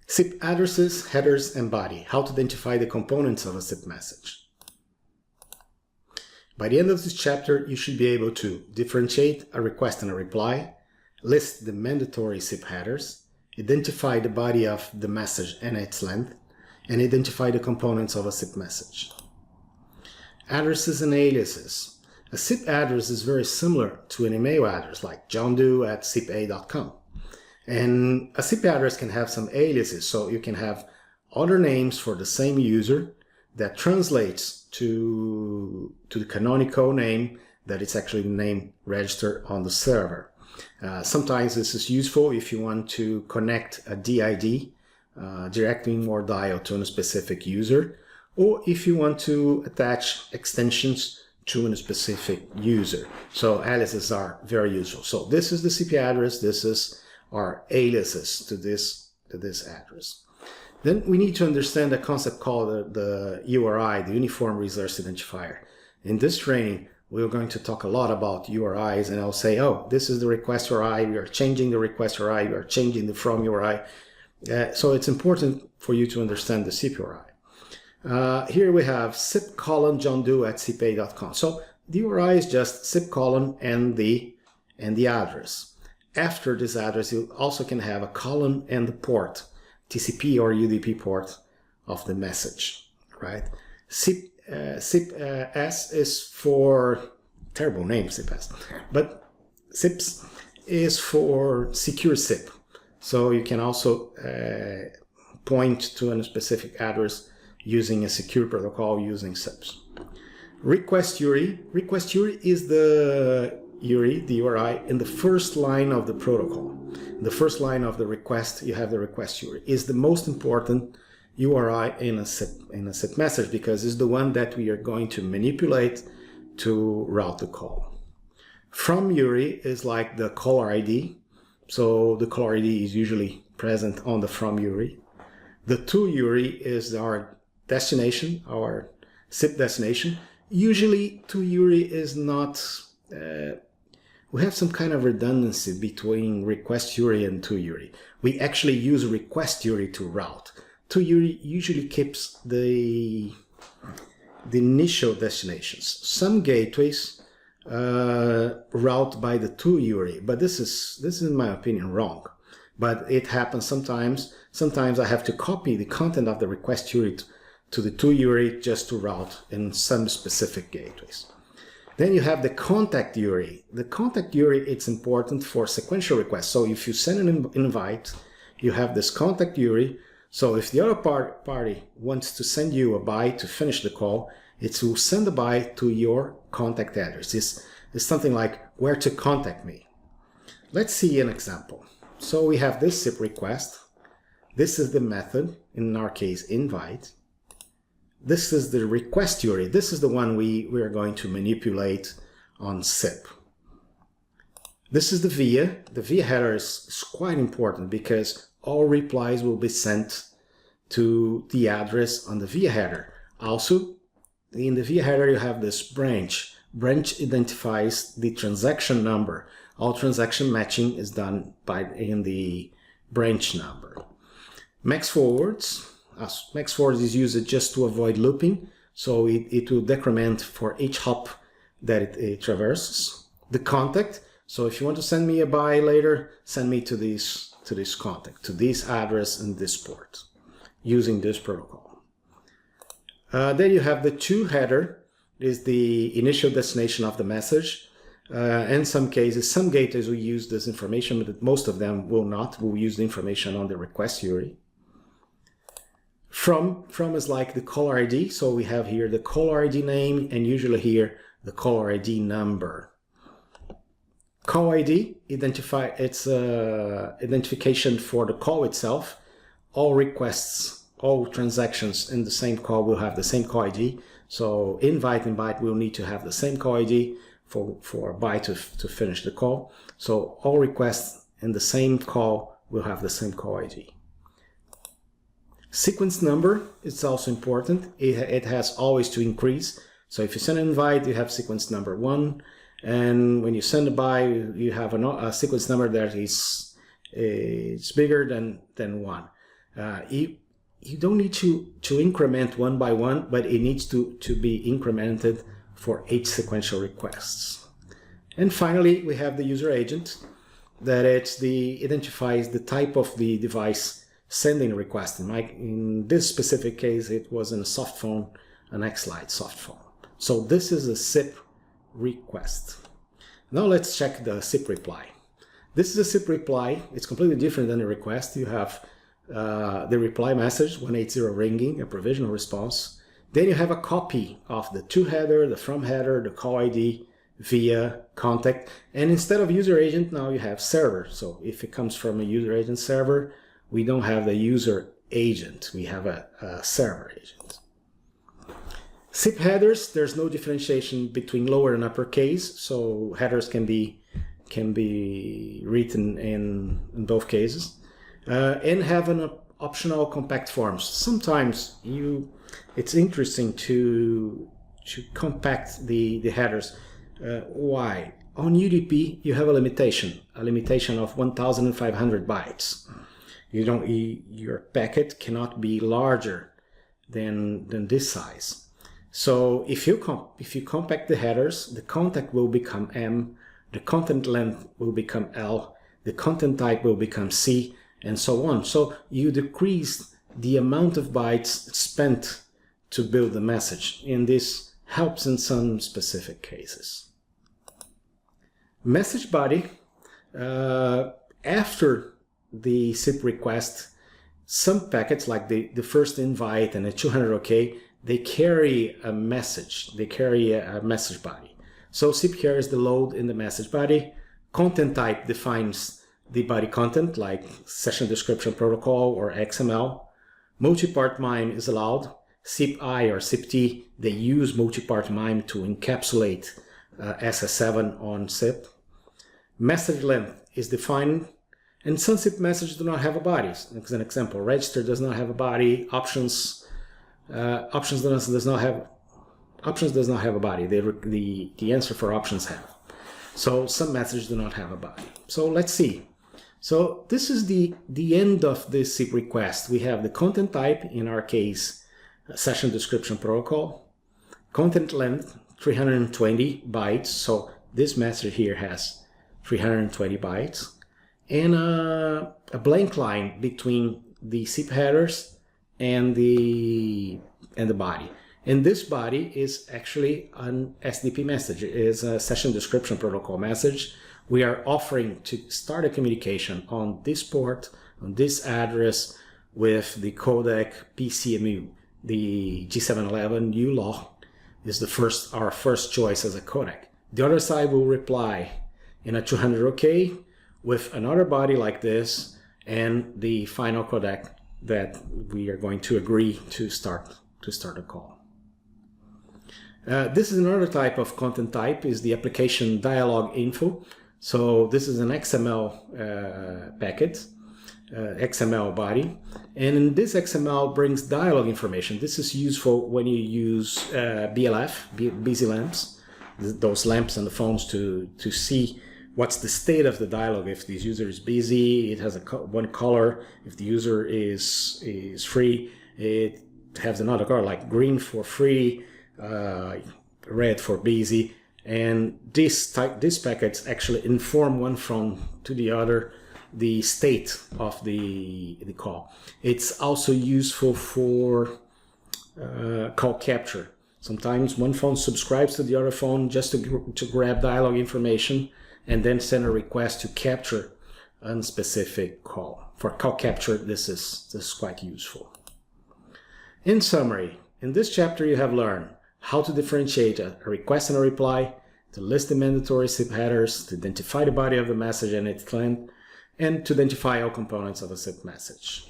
SIP addresses, headers, and body. How to identify the components of a SIP message. By the end of this chapter, you should be able to differentiate a request and a reply, list the mandatory SIP headers, identify the body of the message and its length, and identify the components of a SIP message. Addresses and aliases. A SIP address is very similar to an email address like johndoe@sipa.com. And a SIP address can have some aliases, so you can have other names for the same user that translates to the canonical name that it's actually the name registered on the server. Sometimes this is useful if you want to connect a DID, direct link or dial, to a specific user, or if you want to attach extensions to a specific user. So aliases are very useful. So this is the SIP address, this is our aliases to this address. Then we need to understand a concept called the URI, the Uniform Resource Identifier. In this training, we're going to talk a lot about URIs, and I'll say, oh, this is the request URI, we are changing the request URI, we are changing the from URI. So it's important for you to understand the SIP URI. Here we have SIP colon johndoe@sipa.com. So the URI is just SIP colon and the address. After this address, you also can have a colon and the port, TCP or UDP port of the message, right? CPaaS is for, terrible name, CPaaS, but SIPS is for secure SIP. So you can also point to a specific address using a secure protocol using SIPS. Request URI. Request URI is the URI in the first line of the protocol. The first line of the request, you have the request URI, is the most important URI in a SIP message because it's the one that we are going to manipulate to route the call. From URI is like the caller ID. So the caller ID is usually present on the from URI. The to URI is our destination, our SIP destination. Usually to URI is not, we have some kind of redundancy between request URI and to URI. We actually use request URI to route. To URI usually keeps the initial destinations. Some gateways route by the to URI, but this is in my opinion wrong. But it happens sometimes. Sometimes I have to copy the content of the request URI to the to URI just to route in some specific gateways. Then you have the contact URI. The contact URI, it's important for sequential requests. So if you send an invite, you have this contact URI. So if the other party wants to send you a byte to finish the call, it will send the byte to your contact address. It's something like where to contact me. Let's see an example. So we have this SIP request. This is the method, in our case, invite. This is the request URI. This is the one we are going to manipulate on SIP. This is the VIA. The VIA header is quite important because all replies will be sent to the address on the VIA header. Also, in the VIA header, you have this branch. Branch identifies the transaction number. All transaction matching is done in the branch number. Max forwards. Max forwards is used just to avoid looping, so it will decrement for each hop that it traverses. The contact. So if you want to send me a buy later, send me to this contact, to this address and this port, using this protocol. Then you have the to header, is the initial destination of the message. In some cases, some gateways will use this information, but most of them will not. Will use the information on the request URI. From is like the caller ID. So we have here the caller ID name and usually here the caller ID number. Call ID, it's identification for the call itself. All requests, all transactions in the same call will have the same call ID. So invite and byte will need to have the same call ID for byte to finish the call. So all requests in the same call will have the same call ID. Sequence number is also important. It has always to increase. So if you send an invite, you have sequence number 1. And when you send a buy, you have a sequence number that is bigger than 1. You don't need to increment one by one, but it needs to be incremented for each sequential requests. And finally, we have the user agent, that identifies the type of the device sending a request. In this specific case, it was in a soft phone, an X-Lite soft phone. So this is a SIP request. Now let's check the SIP reply. This is a SIP reply. It's completely different than a request. You have the reply message, 180 ringing, a provisional response. Then you have a copy of the to header, the from header, the call ID, via, contact, and instead of user agent, now you have server. So if it comes from a user agent server, we don't have the user agent, we have a server agent. SIP headers, there's no differentiation between lower and uppercase, so headers can be written in both cases, and have an optional compact forms. Sometimes it's interesting to compact the headers. Why? On UDP, you have a limitation of 1,500 bytes. Your packet cannot be larger than this size. So if you compact the headers, the contact will become M, the content length will become L, the content type will become C, and so on. So you decrease the amount of bytes spent to build the message, and this helps in some specific cases. Message body, after the SIP request, some packets like the first invite and a 200 OK, they carry a message. They carry a message body. So SIP carries the load in the message body. Content type defines the body content, like session description protocol or XML. Multi-part MIME is allowed. SIP-I or SIP-T, they use multi-part MIME to encapsulate SS7 on SIP. Message length is defined, and some SIP messages do not have a body. As an example, register does not have a body. Options does not have a body. The answer for options have. So some messages do not have a body. So let's see. So this is the end of this SIP request. We have the content type, in our case, session description protocol. Content length, 320 bytes. So this message here has 320 bytes. And a blank line between the SIP headers and the body. And this body is actually an SDP message. It is a session description protocol message. We are offering to start a communication on this port, on this address, with the codec PCMU. The G711 ULaw is our first choice as a codec. The other side will reply in a 200 OK with another body like this and the final codec that we are going to agree to start a call. This is another type of content type, is the application dialog info. So this is an XML packet, XML body, and this XML brings dialog information. This is useful when you use BLF, busy lamps, those lamps on the phones to see what's the state of the dialog. If this user is busy, it has one color. If the user is free, it has another color, like green for free, red for busy. And these packets actually inform one phone to the other the state of the call. It's also useful for call capture. Sometimes one phone subscribes to the other phone just to grab dialog information and then send a request to capture a specific call. For call capture, this is quite useful. In summary, in this chapter you have learned how to differentiate a request and a reply, to list the mandatory SIP headers, to identify the body of the message and its length, and to identify all components of a SIP message.